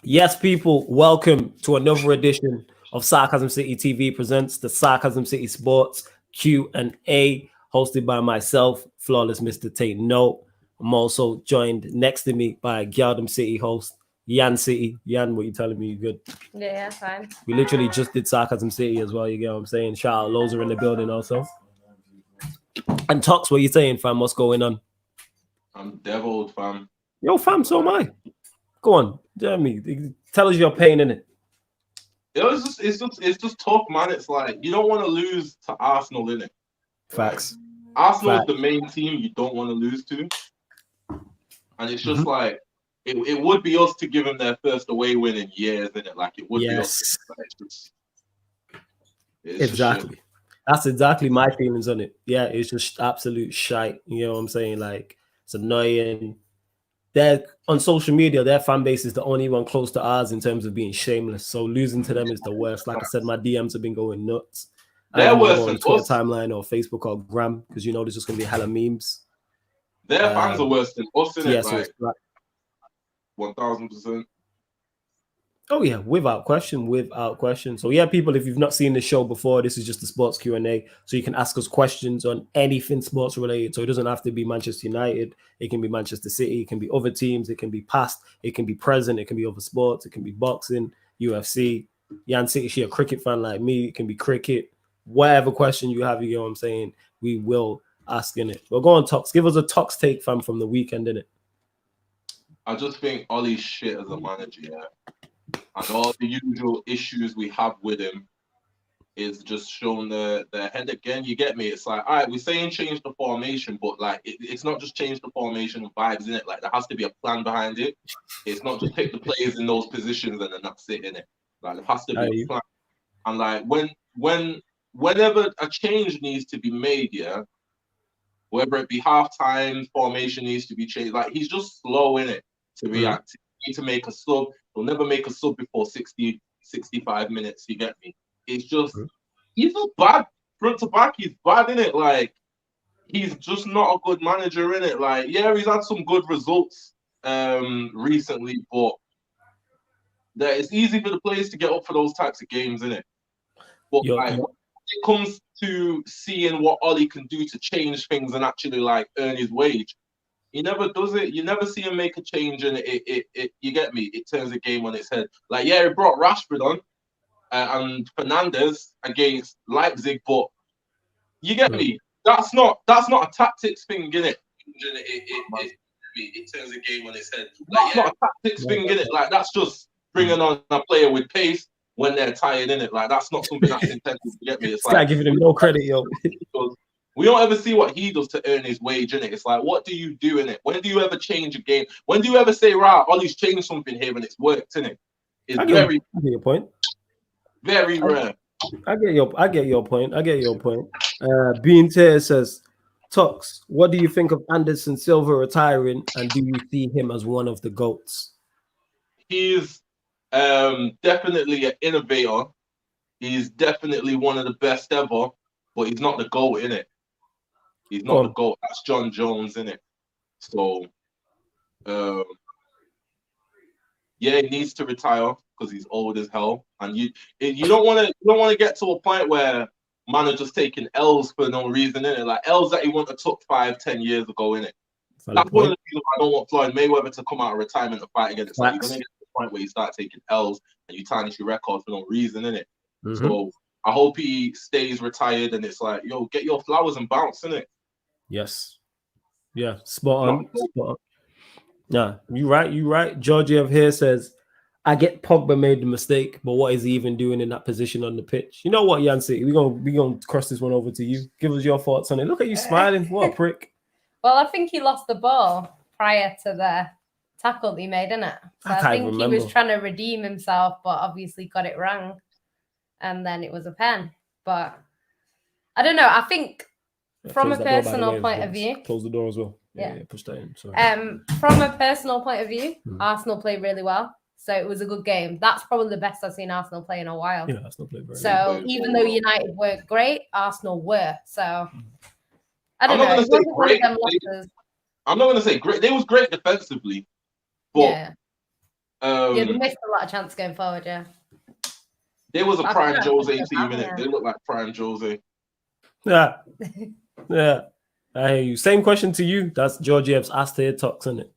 Yes, people, welcome to another edition of Sarcasm City TV presents the Sarcasm City Sports Q&A, hosted by myself, Flawless Mr. Tate Note. I'm also joined next to me by Galdem City host, Yan City. Yan, what you telling me? You good? Yeah, fine. We literally just did Sarcasm City as well, you get what I'm saying? Shout out, Lows are in the building also. And Tox, what you saying, fam? What's going on? I'm deviled, fam. Yo, fam, so am I. Go on, tell me. Tell us your pain in it. It's just tough, man. It's like you don't want to lose to Arsenal, innit? Facts. Arsenal Facts. is the main team you don't want to lose to, and it's just like it would be us to give them their first away win in years, innit? Like it would be us. It's Exactly. That's exactly my feelings on it. Yeah, it's just absolute shite. You know what I'm saying? Like, it's annoying. They're on social media, their fan base is the only one close to ours in terms of being shameless. So losing to them is the worst. Like I said, my DMs have been going nuts. They're worse than Twitter us. timeline or Facebook or Gram because you know there's just gonna be hella memes. Their fans are worse than us, innit? Yeah, so it's like 1000%. oh yeah, without question. So yeah, people, if you've not seen the show before, this is just the sports Q&A. So you can ask us questions on anything sports related. So it doesn't have to be Manchester United. It can be Manchester City. It can be other teams. It can be past. It can be present. It can be other sports. It can be boxing, UFC. Yan City, she a cricket fan like me. It can be cricket. Whatever question you have, you know what I'm saying, we will ask in it. But go on, Tox. Give us a Tox take, fam, from the weekend, innit? I just think Ollie's shit as a manager, yeah. And all the usual issues we have with him is just showing the head again. You get me? It's like, all right, we're saying change the formation, but like it's not just change the formation and vibes in it. Like there has to be a plan behind it. It's not just pick the players in those positions and then that's it in it. Like there has to be a plan. And like whenever a change needs to be made, yeah, whether it be halftime formation needs to be changed. Like he's just slow in it to react. He need to make a sub. He'll never make a sub before 60, 65 minutes. You get me? It's just he's just bad front to back. He's bad in it. Like he's just not a good manager in it. Like yeah, he's had some good results recently, but it's easy for the players to get up for those types of games, in it. But like when it comes to seeing what Ollie can do to change things and actually like earn his wage, he never does it. You never see him make a change, and it you get me? It turns the game on its head. Like yeah, he brought Rashford on and Fernandes against Leipzig, but you get me? That's not a tactics thing, innit? It turns the game on its head. Like, that's not a tactics thing, innit? Like that's just bringing on a player with pace when they're tired, innit? Like that's not something that's intended to get me. It's like giving him no credit, yo. We don't ever see what he does to earn his wage, innit? It's like, what do you do, innit? When do you ever change a game? When do you ever say, right, Ollie's changed something here and it's worked, innit? It's I get your point. Very rare. I get your point. Bean Tear says, Tox, what do you think of Anderson Silva retiring, and do you see him as one of the GOATs? He's definitely an innovator. He's definitely one of the best ever, but he's not the GOAT, innit? He's not the GOAT. That's John Jones, innit? So, yeah, he needs to retire because he's old as hell. And you don't want to get to a point where man are just taking L's for no reason, innit? Like L's that he wouldn't have took 5-10 years ago, innit? That's one of the reasons I don't want Floyd Mayweather to come out of retirement and fight again. It's like you're gonna get to the point where you start taking L's and you tarnish your record for no reason, innit? So I hope he stays retired and it's like, yo, get your flowers and bounce, innit? Yes. Yeah, spot on. Yeah, you right. Georgiev here says, I get Pogba made the mistake, but what is he even doing in that position on the pitch? You know what, Yancy? We're gonna cross this one over to you. Give us your thoughts on it. Look at you smiling. What a prick. Well, I think he lost the ball prior to the tackle that he made, innit? So I think he was trying to redeem himself, but obviously got it wrong. And then it was a pen. But I don't know. I think from a personal point of view. Close the door as well. Yeah, push that in. Sorry. From a personal point of view, Arsenal played really well. So it was a good game. That's probably the best I've seen Arsenal play in a while. Yeah, Arsenal played very well. So even though United weren't great, Arsenal were. So I don't know. I'm not going to say great. They was great defensively. But Yeah, they missed a lot of chance going forward, yeah. There was a prime Jose team in it. They look like prime Jose. Yeah. Yeah. I hear you. Same question to you. That's Georgiev's Aster talks, isn't it?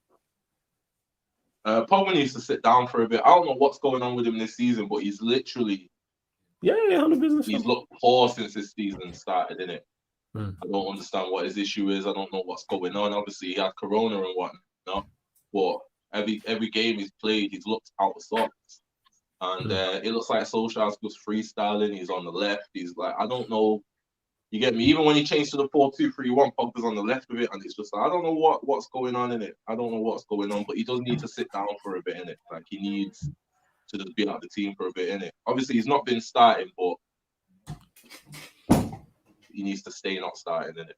Pogba needs to sit down for a bit. I don't know what's going on with him this season, but he's literally 100%. He's looked poor since this season started, innit? I don't understand what his issue is. I don't know what's going on. Obviously, he had corona and whatnot, but every game he's played, he's looked out of sorts. And it looks like Solskjaer's just freestyling. He's on the left. He's like, I don't know. You get me? Even when he changed to the 4-2-3-1, Pogba's on the left of it, and it's just like, I don't know what's going on in it. I don't know what's going on, but he does need to sit down for a bit in it. Like, he needs to just be out of the team for a bit in it. Obviously, he's not been starting, but he needs to stay not starting in it.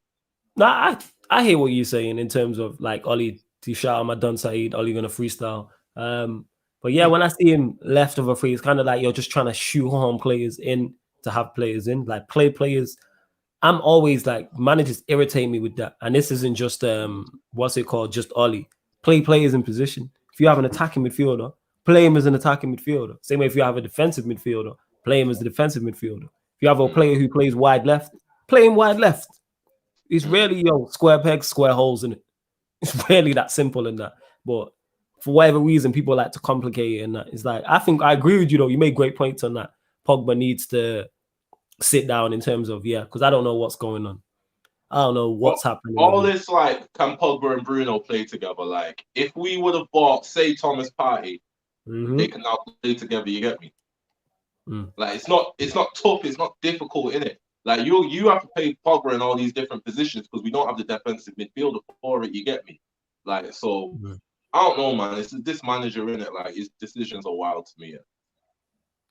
Nah, I hear what you're saying in terms of like Ollie to shout out my Don Saeed, Ollie gonna freestyle. But yeah, when I see him left of a free, it's kind of like you're just trying to shoehorn players in to have players in, like play players. I'm always like, managers irritate me with that. And this isn't just what's it called, just Ollie. Play players in position. If you have an attacking midfielder, play him as an attacking midfielder. Same way if you have a defensive midfielder, play him as a defensive midfielder. If you have a player who plays wide left, play him wide left. It's really square pegs, square holes in it. It's really that simple in that. But for whatever reason, people like to complicate it and that. It's like, I think I agree with you though. You made great points on that. Pogba needs to sit down in terms of, because I don't know what's going on. I don't know what's happening. All this, like, can Pogba and Bruno play together? Like, if we would have bought, say, Thomas Partey, they can now play together, you get me? Like, it's not tough, it's not difficult, innit? Like, you have to play Pogba in all these different positions because we don't have the defensive midfielder for it, you get me? Like, so, I don't know, man. It's this manager, innit? Like, his decisions are wild to me,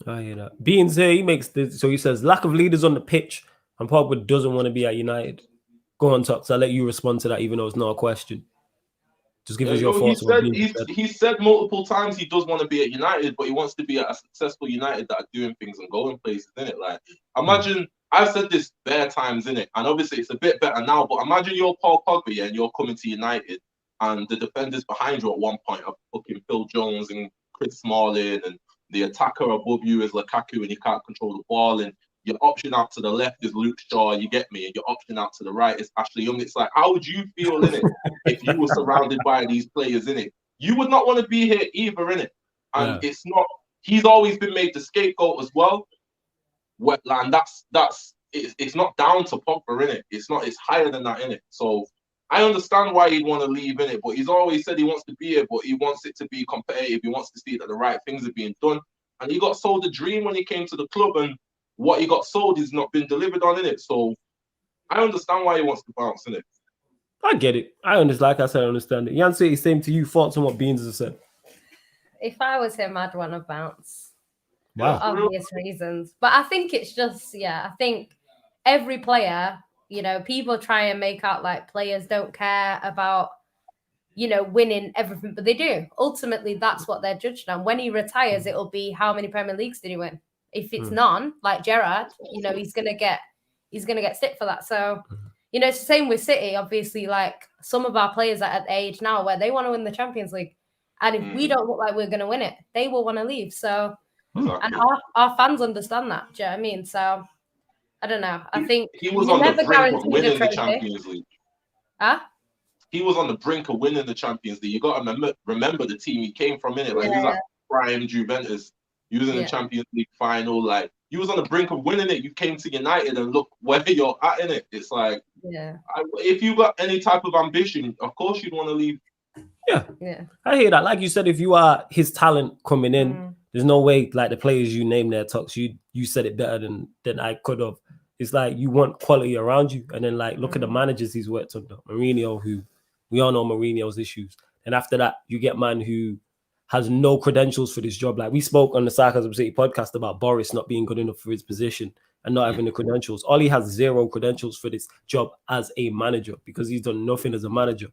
I hear that. Beans here, he makes this. So he says, lack of leaders on the pitch, and Pogba doesn't want to be at United. Go on, Tux. I'll let you respond to that, even though it's not a question. Just give us your thoughts. He said multiple times he does want to be at United, but he wants to be at a successful United that are doing things and going places, innit? Like, imagine, I've said this bare times, innit? And obviously it's a bit better now, but imagine you're Paul Pogba and you're coming to United, and the defenders behind you at one point are fucking Phil Jones and Chris Smalling, and the attacker above you is Lukaku and he can't control the ball, and your option out to the left is Luke Shaw, you get me, and your option out to the right is Ashley Young. It's like, how would you feel in it if you were surrounded by these players in it? You would not want to be here either in it. And it's not, he's always been made the scapegoat as well. And it's not down to Pogba in it. It's higher than that in it. So I understand why he'd want to leave in it, but he's always said he wants to be here, but he wants it to be competitive. He wants to see that the right things are being done. And he got sold a dream when he came to the club, and what he got sold has not been delivered on in it. So I understand why he wants to bounce in it. I get it. I understand. Like I said, I understand it. Yancy, same to you. Thoughts on what Beans has said? If I was him, I'd want to bounce. Wow. For obvious reasons. But I think it's just, I think every player, people try and make out like players don't care about, winning everything, but they do. Ultimately, that's what they're judged on. When he retires, it'll be how many Premier Leagues did he win? If it's none, like Gerrard, he's gonna get stick for that. So, it's the same with City. Obviously, like some of our players are at the age now where they want to win the Champions League, and if we don't look like we're gonna win it, they will want to leave. So, and our fans understand that. Do you know what I mean? So, I don't know. I think he was on the brink of winning the Champions League. He was on the brink of winning the Champions League. You got to remember the team he came from, innit? Like, he was like prime Juventus. He was in the Champions League final. Like, he was on the brink of winning it. You came to United and look where you're at in it. It's like, if you got any type of ambition, of course you'd want to leave. Yeah. I hear that. Like you said, if you are his talent coming in, there's no way, like the players you name there, Tux, you said it better than I could have. It's like you want quality around you. And then, like, look at the managers he's worked under. Mourinho, who we all know Mourinho's issues. And after that, you get man who has no credentials for this job. Like, we spoke on the Sarcasm City podcast about Boris not being good enough for his position and not having the credentials. Ollie has zero credentials for this job as a manager because he's done nothing as a manager.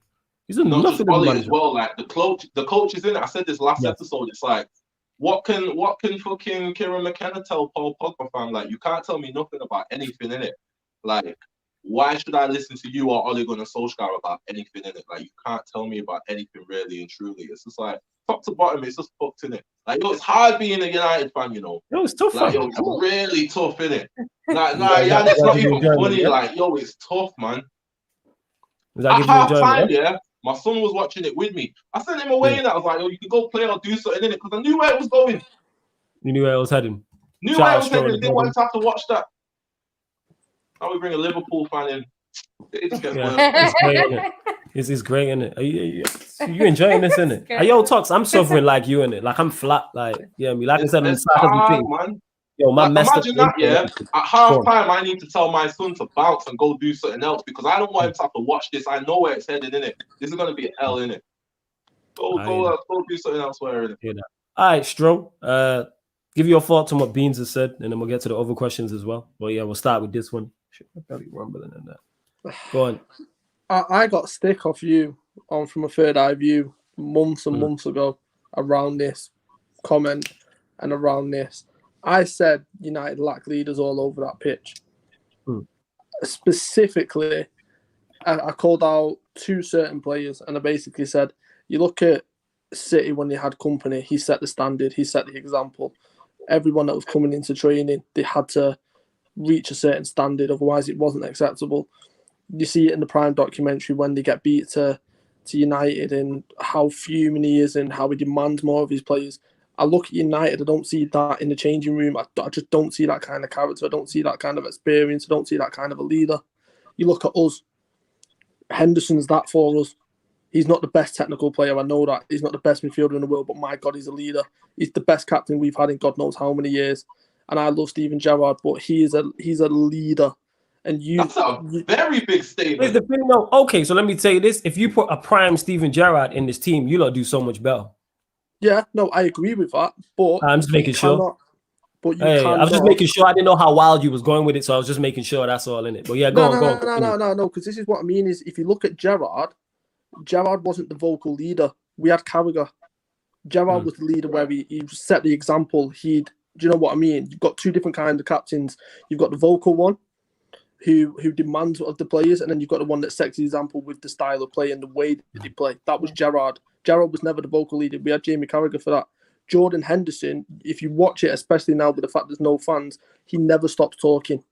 He's done nothing as a manager. As well, like the coach is in it. I said this last episode. It's like, what can fucking Kieran McKenna tell Paul Pogba, fam? Like, you can't tell me nothing about anything in it. Like, why should I listen to you or Ole Gunnar Solskjaer about anything in it? Like, you can't tell me about anything really and truly. It's just like, top to bottom, it's just fucked, innit? Like, yo, it's hard being a United fan, you know. Yo, it's tough, like, man. yo, it's really tough, innit? Like, yeah, it's not even funny. Yeah? Like, yo, it's tough, man. At half time, yeah, my son was watching it with me. I sent him away, and I was like, yo, you can go play or do something in it, because I knew where it was going. You knew where it was heading. Knew where it was heading. Didn't want to have to watch that. Now we bring a Liverpool fan in. It just gets worse. It's great, isn't it? It's great, isn't it? Are you enjoying this, isn't it? Yo, Tox, I'm suffering like you, innit? Like, I'm flat. Like, yeah, like I said, I'm Sarcasm, man. Yo, man, like, imagine that, yeah. At half time, I need to tell my son to bounce and go do something else because I don't want him to have to watch this. I know where it's headed, innit? This is going to be hell, innit? Go do something elsewhere, innit? Yeah. All right, Stro. Give your thoughts on what Beans has said, and then we'll get to the other questions as well. But yeah, we'll start with this one. I'm probably rumbling in that. Go on. I got stick off you from a third eye view months and months ago around this comment and around this. I said United lack leaders all over that pitch. Specifically, I called out 2 certain players, and I basically said, you look at City when they had company, he set the standard, he set the example. Everyone that was coming into training, they had to reach a certain standard, otherwise it wasn't acceptable. You see it in the Prime documentary when they get beat to United and how fuming he is and how he demands more of his players. I look at United, I don't see that in the changing room. I just don't see that kind of character. I don't see that kind of experience. I don't see that kind of a leader. You look at us. Henderson's that for us. He's not the best technical player, I know that. He's not the best midfielder in the world, but my God, he's a leader. He's the best captain we've had in God knows how many years. And I love Steven Gerrard, but he's a leader. And that's a very big statement. Here's the thing, though. Okay, so let me tell you this. If you put a prime Steven Gerrard in this team, you'll do so much better. Yeah, no, I agree with that. But I'm just making sure. But I was just making sure. I didn't know how wild you was going with it, so I was just making sure that's all in it. But yeah, go on. No, because this is what I mean is if you look at Gerrard wasn't the vocal leader. We had Carragher. Gerrard was the leader where he set the example. Do you know what I mean? You've got 2 different kinds of captains. You've got the vocal one who demands of the players, and then you've got the one that sets the example with the style of play and the way that they play. That was Gerrard. Gerrard was never the vocal leader. We had Jamie Carragher for that. Jordan Henderson, if you watch it, especially now with the fact there's no fans, he never stops talking.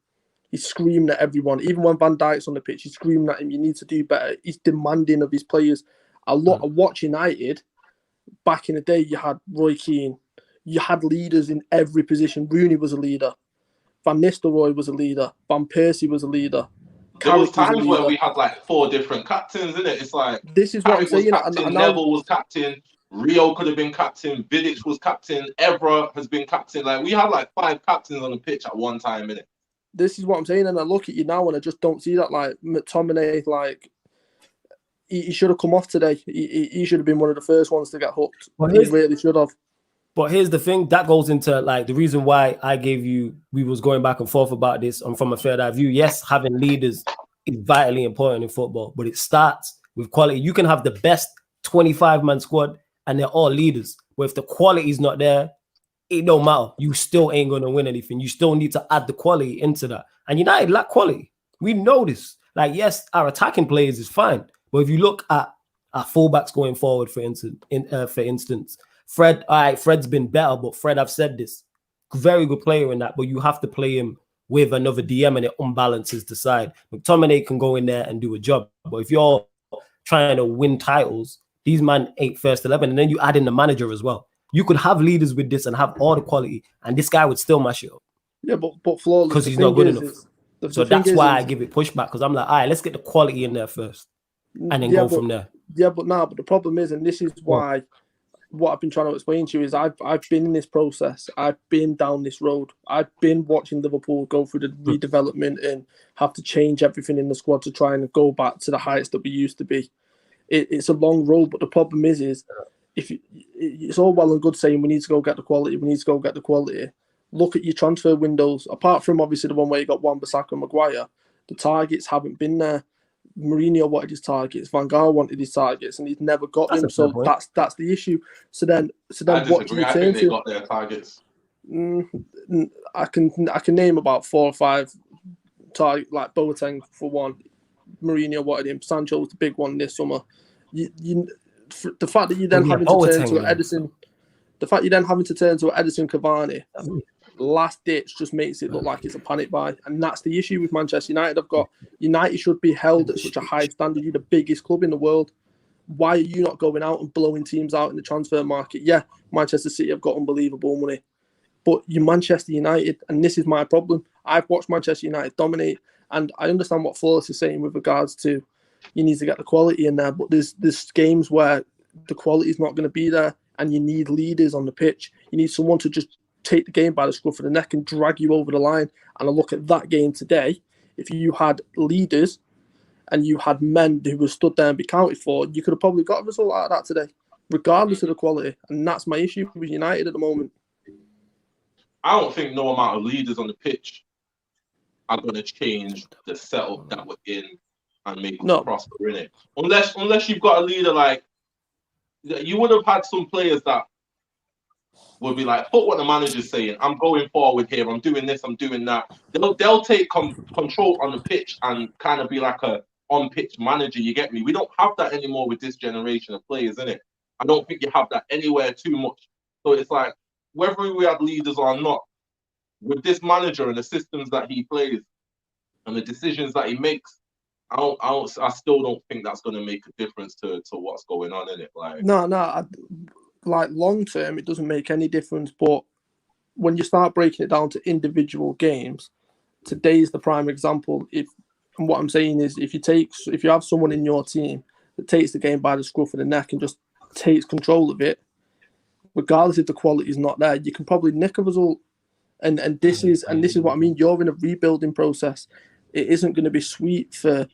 He's screaming at everyone. Even when Van Dijk's on the pitch, he's screaming at him, you need to do better. He's demanding of his players. I watch United. Back in the day, you had Roy Keane. You had leaders in every position. Rooney was a leader. Van Nistelrooy was a leader. Van Persie was a leader. There was times where we had like 4 different captains, isn't it? It's like this is what I'm saying. Neville was captain. Rio could have been captain. Vidic was captain. Evra has been captain. Like we had like 5 captains on the pitch at one time, innit? This is what I'm saying, and I look at you now, and I just don't see that. Like McTominay, like he should have come off today. He should have been one of the first ones to get hooked. Well, he really should have. But here's the thing that goes into like the reason why we was going back and forth about this from a third eye view. Yes, having leaders is vitally important in football, but it starts with quality. You can have the best 25-man squad and they're all leaders. But if the quality is not there, it don't matter. You still ain't going to win anything. You still need to add the quality into that. And United lack quality. We know this. Like, yes, our attacking players is fine. But if you look at our fullbacks going forward, for instance, Fred, all right, Fred's been better, but Fred, I've said this, very good player in that, but you have to play him with another DM and it unbalances the side. McTominay can go in there and do a job. But if you're trying to win titles, these man ain't first 11. And then you add in the manager as well. You could have leaders with this and have all the quality, and this guy would still mash it up. Yeah, but flawless. Because he's not good enough. So that's why I give it pushback, because I'm like, all right, let's get the quality in there first and then go from there. Yeah, but the problem is, and this is why what I've been trying to explain to you is I've been in this process. I've been down this road. I've been watching Liverpool go through the redevelopment and have to change everything in the squad to try and go back to the heights that we used to be. It's a long road, but the problem is it's all well and good saying we need to go get the quality. Look at your transfer windows. Apart from obviously the one where you got Wan-Bissaka and Maguire, the targets haven't been there. Mourinho wanted his targets, Van Gaal wanted his targets, and he's never got them. So that's the issue. So then what do you turn to? They got their targets. I can name about 4 or 5 targets, like Boateng for one. Mourinho wanted him. Sancho was the big one this summer. the fact that you then having to turn to Edison, the fact you then having to turn to Edison Cavani, last ditch just makes it look like it's a panic buy, and that's the issue with Manchester United. United should be held at such a high standard. You're the biggest club in the world. Why are you not going out and blowing teams out in the transfer market? Yeah, Manchester City have got unbelievable money, but you're Manchester United, and this is my problem. I've watched Manchester United dominate, and I understand what Flawless is saying with regards to you need to get the quality in there, but there's games where the quality is not going to be there, and you need leaders on the pitch. You need someone to just take the game by the scruff of the neck and drag you over the line. And I look at that game today, if you had leaders and you had men who were stood there and be counted for, you could have probably got a result out of that today, regardless of the quality. And that's my issue with United at the moment. I don't think no amount of leaders on the pitch are going to change the setup that we're in and make us prosper in it. Unless you've got a leader like, you would have had some players that would be like, put what the manager's saying. I'm going forward here. I'm doing this. I'm doing that. They'll take control on the pitch and kind of be like a on-pitch manager. You get me? We don't have that anymore with this generation of players, innit? I don't think you have that anywhere too much. So it's like, whether we have leaders or not, with this manager and the systems that he plays and the decisions that he makes, I still don't think that's going to make a difference to what's going on in it. Like like long term, it doesn't make any difference. But when you start breaking it down to individual games, today's the prime example. And what I'm saying is, if you have someone in your team that takes the game by the scruff of the neck and just takes control of it, regardless if the quality is not there, you can probably nick a result. And this is what I mean. You're in a rebuilding process. It isn't going to be sweet for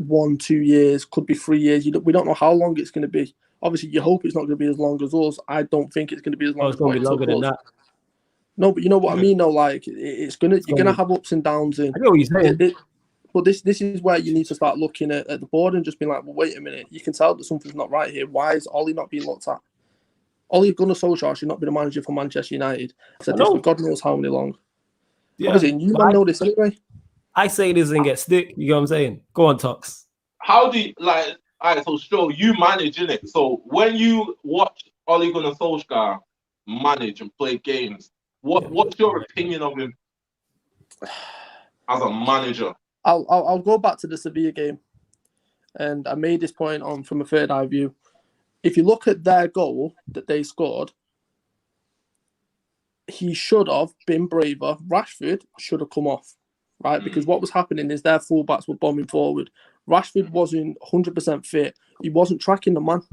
1-2 years, could be 3 years. We don't know how long it's going to be. Obviously, you hope it's not going to be as long as us. I don't think it's going to be as long. It's going to be longer than that. No, but you know what I mean. though. Like you're going to have ups and downs. I know what you're saying. But this is where you need to start looking at the board and just being like, well, wait a minute. You can tell that something's not right here. Why is Ollie not being looked at? Ole Gunnar Solskjaer should not be the manager for Manchester United. I said this for God knows how many long. Yeah, obviously, you might know this anyway. I say this and get stick. You know what I'm saying? Go on, Tox. How do you like? All right, so Stro, you manage in it. So when you watch Ole Gunnar Solskjaer manage and play games, what's your opinion of him as a manager? I'll go back to the Sevilla game, and I made this point from a third eye view. If you look at their goal that they scored, he should have been braver. Rashford should have come off, right? Because what was happening is their fullbacks were bombing forward. Rashford wasn't 100% fit. He wasn't tracking the man.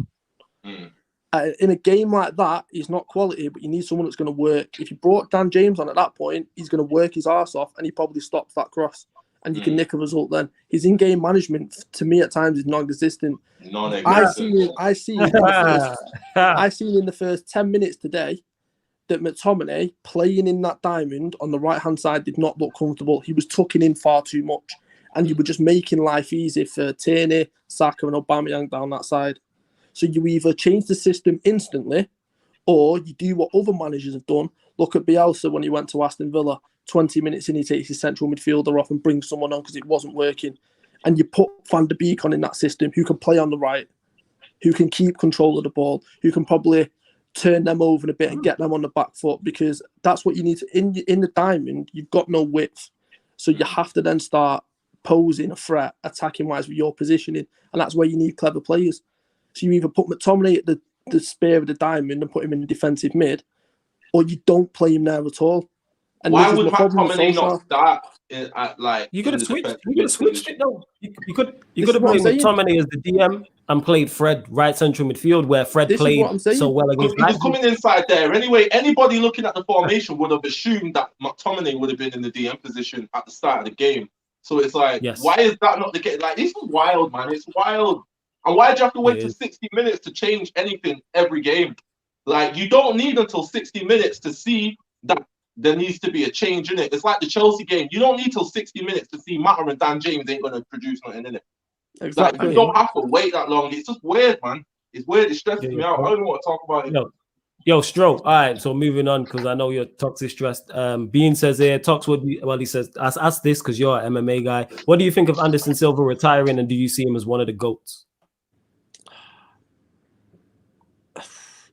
In a game like that, he's not quality, but you need someone that's going to work. If you brought Dan James on at that point, he's going to work his arse off, and he probably stops that cross. And you can nick a result then. His in-game management, to me, at times is non-existent. I seen in the first 10 minutes today that McTominay playing in that diamond on the right-hand side did not look comfortable. He was tucking in far too much. And you were just making life easy for Tierney, Saka and Aubameyang down that side. So you either change the system instantly or you do what other managers have done. Look at Bielsa when he went to Aston Villa. 20 minutes in, he takes his central midfielder off and brings someone on because it wasn't working. And you put Van der Beek on in that system, who can play on the right, who can keep control of the ball, who can probably turn them over a bit and get them on the back foot, because that's what you need to, in the diamond, you've got no width. So you have to then start posing a threat, attacking-wise with your positioning, and that's where you need clever players. So you either put McTominay at the spear of the diamond and put him in the defensive mid, or you don't play him there at all. And why would McTominay not start at like? You could have switched. You could have switched it though. You could have played McTominay as the DM and played Fred right central midfield, where Fred played so well against. He was coming inside there anyway. Anybody looking at the formation would have assumed that McTominay would have been in the DM position at the start of the game. So it's like, why is that not the case? Like, this is wild, man. It's wild. And why do you have to wait for 60 minutes to change anything every game? Like, you don't need until 60 minutes to see that there needs to be a change in it. It's like the Chelsea game. You don't need till 60 minutes to see Mata and Dan James ain't going to produce nothing in it. Exactly. Like, you don't have to wait that long. It's just weird, man. It's weird. It stresses me out. I don't want to talk about it. Yo, Stro. All right, so moving on, because I know you're toxic stressed. Bean says here, Tox would be, well, he says, ask this because you're an MMA guy. What do you think of Anderson Silva retiring, and do you see him as one of the GOATs?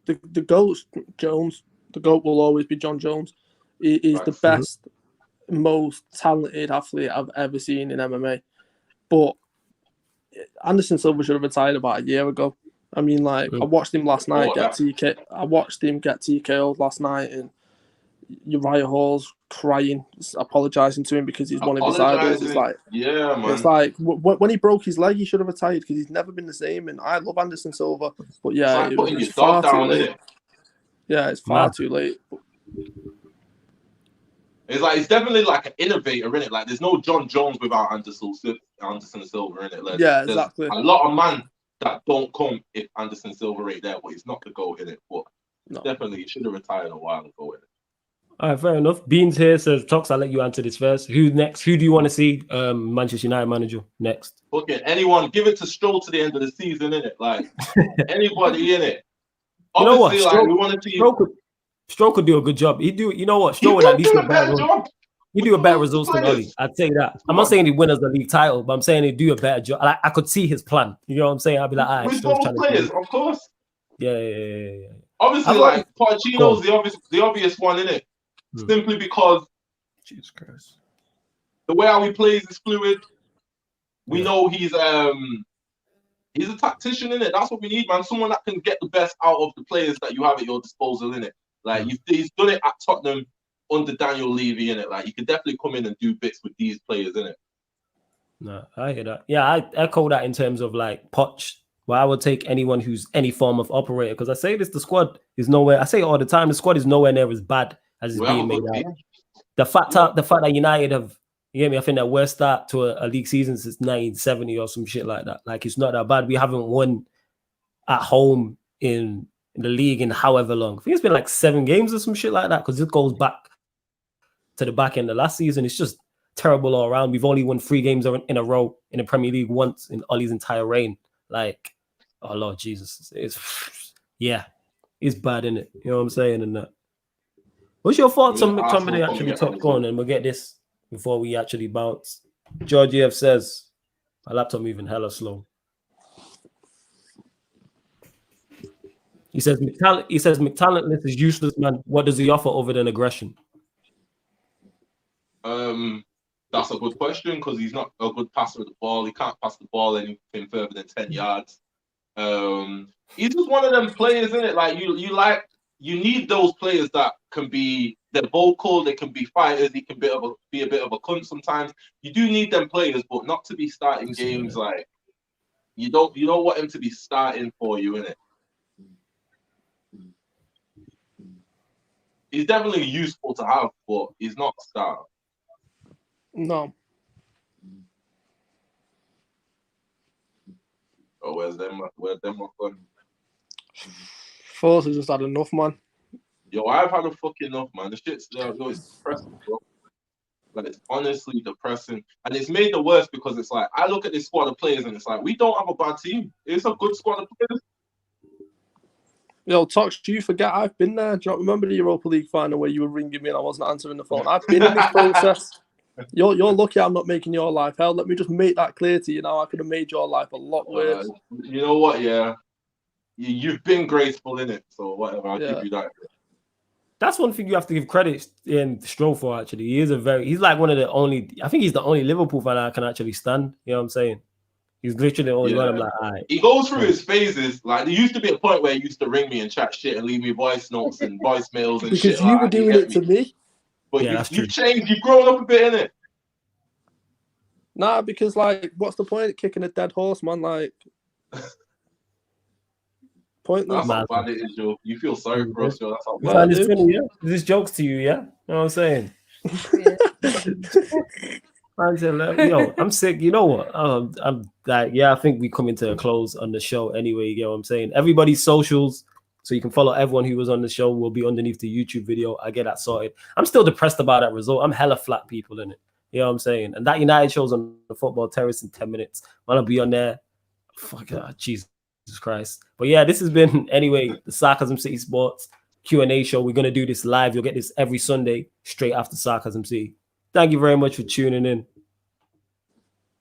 the GOAT, Jones. The GOAT will always be John Jones. He is the best, most talented athlete I've ever seen in MMA. But Anderson Silva should have retired about a year ago. I mean, like, I watched him last night get TK. I watched him get TKO'd last night, and Uriah Hall's crying, apologising to him because he's one of his idols. It's like, yeah, man. It's like when he broke his leg, he should have retired because he's never been the same. And I love Anderson Silva, but yeah, it's far too late. Yeah, it's far too late. It's like he's definitely like an innovator in it. Like there's no John Jones without Anderson Silva in it. Like, yeah, exactly. A lot of man that don't come if Anderson Silva ain't there, but he's not the GOAT in it. But definitely he should have retired a while ago in it. All right, fair enough. Beans here says, Tox, I'll let you answer this first. Who next? Who do you want to see Manchester United manager next? Okay, anyone. Give it to Stroll to the end of the season, innit? Like, anybody in it. Obviously, you know what? Like, we want to see... Stroll could do a good job. You know what? Stroll would at least do a better job. He do a better results than Ollie. I'd say that. I'm not saying he wins the league title, but I'm saying he do a better job. I could see his plan. You know what I'm saying? I'd be like, all right. With both players, of course. Yeah. Obviously, like, Pochettino's the obvious one, innit? Simply because Jesus Christ, the way how he plays is fluid. We know he's a tactician, innit? That's what we need, man. Someone that can get the best out of the players that you have at your disposal, innit? Like he's done it at Tottenham under Daniel Levy, innit? Like he could definitely come in and do bits with these players, innit? No, I hear that. Yeah, I echo that in terms of like Poch. Well, I would take anyone who's any form of operator because I say this: the squad is nowhere. I say it all the time: the squad is nowhere near as bad as it's being made out. The fact that United have, you get me, I think their worst start to a league season since 1970 or some shit like that. Like, it's not that bad. We haven't won at home in the league in however long. I think it's been like 7 games or some shit like that because it goes back to the back end of last season. It's just terrible all around. We've only won 3 games in a row in the Premier League once in Ollie's entire reign. Like, oh, Lord Jesus. It's bad, innit? You know what I'm saying? And that. What's your thoughts on McTominay actually top going? And we'll get this before we actually bounce. Georgiev says, my laptop moving hella slow. He says McTalentless is useless, man. What does he offer other than aggression? That's a good question because he's not a good passer of the ball. He can't pass the ball anything further than 10 yards. He's just one of them players, isn't it? Like you need those players that can be, they're vocal, they can be fighters, he can be a bit of a cunt sometimes. You do need them players, but not to be starting games. Like you don't want him to be starting for you, innit? He's definitely useful to have, but he's not a star. No. Oh, where's them gone? Force has just had enough, man. Yo, I've had a fucking enough, man. The shit's it's depressing, bro. Like, it's honestly depressing. And it's made the worse because it's like, I look at this squad of players and it's like, we don't have a bad team. It's a good squad of players. Yo, Tox, do you forget I've been there? Do you not remember the Europa League final where you were ringing me and I wasn't answering the phone? I've been in this process. You're lucky I'm not making your life hell. Let me just make that clear to you now. I could have made your life a lot worse. You know what? Yeah. You've been graceful in it, so whatever. I'll give you that. That's one thing you have to give credit in Stroll for, actually. He's like one of the only, I think he's the only Liverpool fan I can actually stand. You know what I'm saying? He's literally the only one. I'm like, all right. He goes through his phases. Like, there used to be a point where he used to ring me and chat shit and leave me voice notes and voicemails and shit. Because you were doing it to me. But you've changed. You've grown up a bit, innit? Nah, because, like, what's the point of kicking a dead horse, man? Like, pointless. That's how bad it is, Joe. You feel sorry for us, Joe. That's how bad it is. Funny, yeah? This jokes to you, yeah? You know what I'm saying? Yo, I'm sick. You know what? I'm like, I think we coming to a close on the show anyway. You get what I'm saying? Everybody's socials, so you can follow everyone who was on the show, will be underneath the YouTube video. I get that sorted. I'm still depressed about that result. I'm hella flat people in it. You know what I'm saying? And that United show's on the Football Terrace in 10 minutes. I'll be on there. Fuck God, Jesus Christ. But yeah, this has been, anyway, the Sarcasm City Sports Q&A show. We're going to do this live. You'll get this every Sunday straight after Sarcasm City. Thank you very much for tuning in.